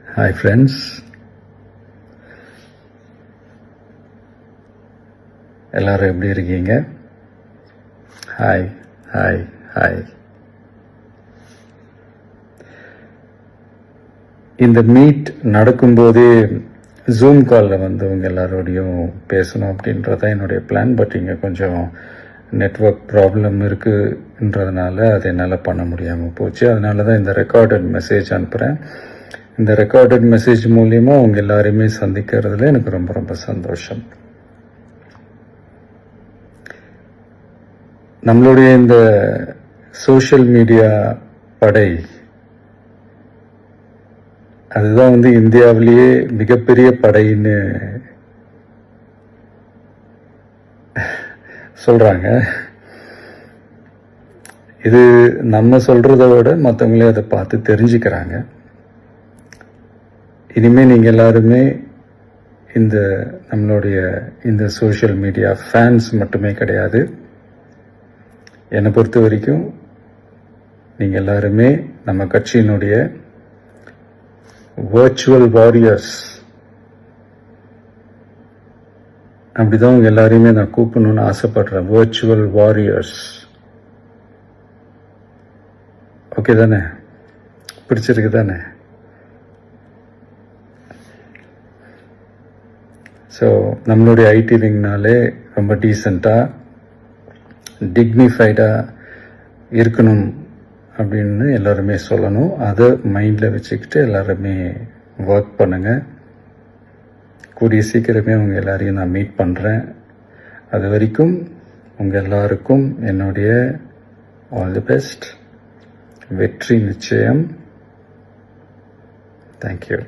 Hi friends, எல்லாரும் எப்படி இருக்கீங்க? Hi hi hi. இந்த மீட் நடக்கும்போதே ஜூம் காலில் வந்து உங்கள் எல்லாரோடையும் பேசணும் அப்படின்றதான் என்னுடைய பிளான். பட் இங்கே கொஞ்சம் நெட்வொர்க் ப்ராப்ளம் இருக்குன்றதுனால அதை என்னால் பண்ண முடியாமல் போச்சு. அதனால தான் இந்த ரெக்கார்டட் மெசேஜ் அனுப்புகிறேன். இந்த ரெக்கார்டட் மெசேஜ் மூலிமா அவங்க எல்லாரையுமே சந்திக்கிறதுல எனக்கு ரொம்ப ரொம்ப சந்தோஷம். நம்மளுடைய இந்த சோஷியல் மீடியா படை, அதுதான் வந்து இந்தியாவிலேயே மிகப்பெரிய படைன்னு சொல்றாங்க. இது நம்ம சொல்றதை விட மற்றவங்களே அதை பார்த்து தெரிஞ்சுக்கிறாங்க. இனிமேல் நீங்கள் எல்லாருமே இந்த நம்மளுடைய இந்த சோஷியல் மீடியா ஃபேன்ஸ் மட்டுமே கிடையாது. என்னை பொறுத்த வரைக்கும் நீங்கள் எல்லாருமே நம்ம கட்சியினுடைய வர்ச்சுவல் வாரியர்ஸ். அப்படிதான் உங்க எல்லாரையுமே நான் கூப்பிடணும்னு ஆசைப்படுறேன். Virtual warriors. ஓகே தானே? பிடிச்சிருக்கு தானே? ஸோ நம்மளுடைய ஐடி விங்னாலே ரொம்ப டீசெண்டாக டிக்னிஃபைடாக இருக்கணும் அப்படின்னு எல்லாருமே சொல்லணும். அதை மைண்டில் வச்சுக்கிட்டு எல்லாருமே ஒர்க் பண்ணுங்கள். கூடிய சீக்கிரமே உங்கள் எல்லாரையும் நான் மீட் பண்ணுறேன். அது வரைக்கும் உங்கள் எல்லாருக்கும் என்னுடைய ஆல் தி பெஸ்ட். வெற்றி நிச்சயம். தேங்க்யூ.